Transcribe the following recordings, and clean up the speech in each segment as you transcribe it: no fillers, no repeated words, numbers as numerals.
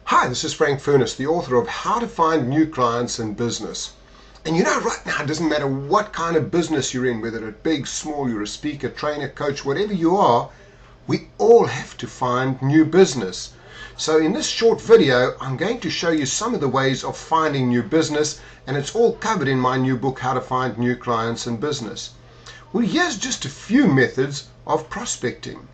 Hi, this is Frank Furness, the author of How to Find New Clients in Business. And right now, it doesn't matter what kind of business you're in, whether it's big, small, you're a speaker, trainer, coach, whatever you are, we all have to find new business. So in this short video, I'm going to show you some of the ways of finding new business, and it's all covered in my new book, How to Find New Clients in Business. Well, here's just a few methods of prospecting.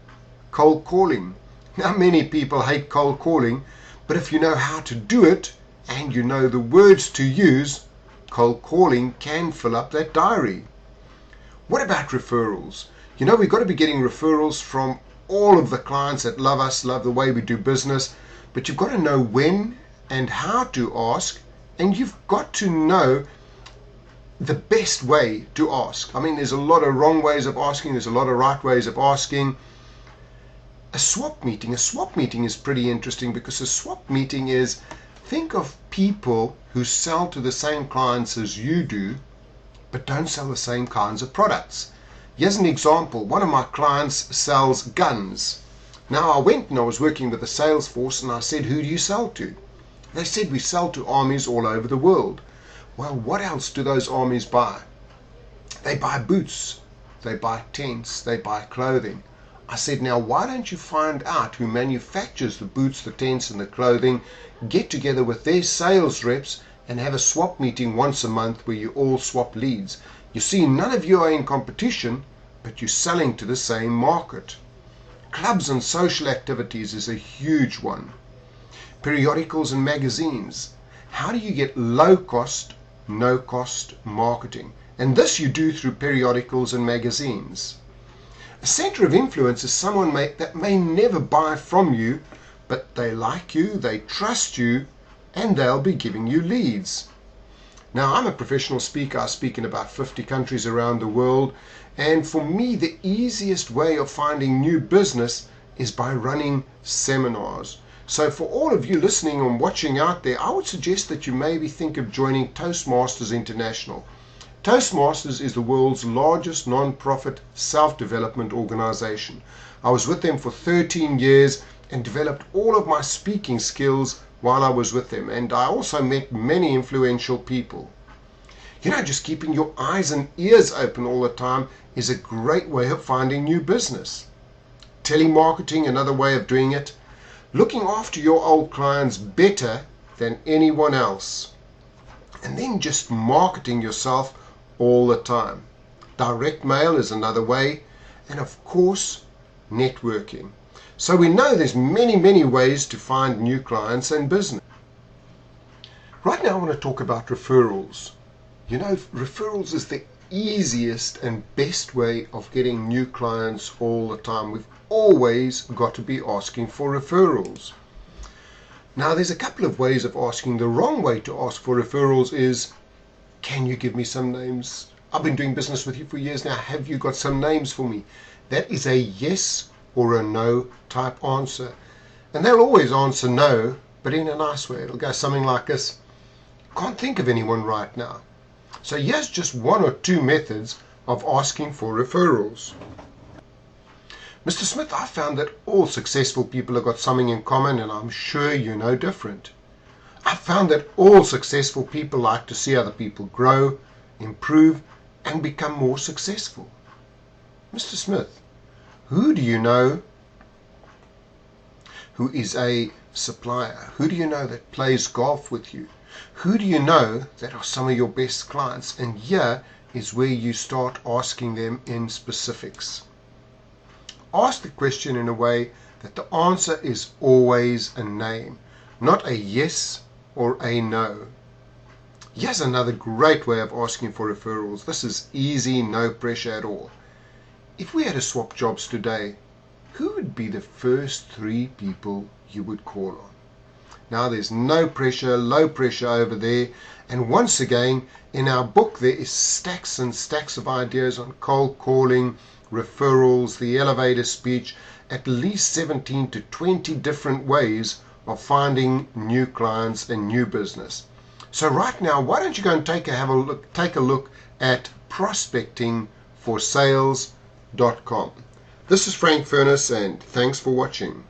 Cold calling. Now, many people hate cold calling, but if you know how to do it and you know the words to use, cold calling can fill up that diary. What about referrals? We've got to be getting referrals from all of the clients that love us, love the way we do business, but you've got to know when and how to ask, and you've got to know the best way to ask. There's a lot of wrong ways of asking, there's a lot of right ways of asking. A swap meeting is pretty interesting, because a swap meeting is, think of people who sell to the same clients as you do, but don't sell the same kinds of products. Here's an example. One of my clients sells guns. Now I went and I was working with a sales force and I said, who do you sell to? They said, we sell to armies all over the world. Well, what else do those armies buy? They buy boots, they buy tents, they buy clothing. I said, now why don't you find out who manufactures the boots, the tents and the clothing, get together with their sales reps and have a swap meeting once a month where you all swap leads. You see, none of you are in competition, but you're selling to the same market. Clubs and social activities is a huge one. Periodicals and magazines. How do you get low cost, no cost marketing? And this you do through periodicals and magazines. A center of influence is someone that may never buy from you, but they like you, they trust you, and they'll be giving you leads. Now, I'm a professional speaker. I speak in about 50 countries around the world, and for me, the easiest way of finding new business is by running seminars. So for all of you listening and watching out there, I would suggest that you maybe think of joining Toastmasters International. Toastmasters is the world's largest non-profit self-development organization. I was with them for 13 years and developed all of my speaking skills while I was with them, and I also met many influential people. Just keeping your eyes and ears open all the time is a great way of finding new business. Telemarketing, another way of doing it. Looking after your old clients better than anyone else. And then just marketing yourself all the time. Direct mail is another way, and of course, networking. So we know there's many ways to find new clients and business. Right now I want to talk about referrals. Referrals is the easiest and best way of getting new clients all the time. We've always got to be asking for referrals. Now there's a couple of ways of asking. The wrong way to ask for referrals is, can you give me some names? I've been doing business with you for years now. Have you got some names for me? That is a yes or a no type answer. And they'll always answer no, but in a nice way. It'll go something like this: can't think of anyone right now. So here's just one or two methods of asking for referrals. Mr. Smith, I found that all successful people have got something in common, and I'm sure you're no different. I found that all successful people like to see other people grow, improve, and become more successful. Mr. Smith, who do you know who is a supplier? Who do you know that plays golf with you? Who do you know that are some of your best clients? And here is where you start asking them in specifics. Ask the question in a way that the answer is always a name, not a yes or a no. Here's another great way of asking for referrals. This is easy, no pressure at all. If we had to swap jobs today, who would be the first 3 people you would call on? Now there's no pressure, low pressure over there. And once again, in our book there is stacks and stacks of ideas on cold calling, referrals, the elevator speech, at least 17 to 20 different ways of finding new clients and new business. So right now, why don't you go and take a look at prospectingforsales.com. This is Frank Furness, and thanks for watching.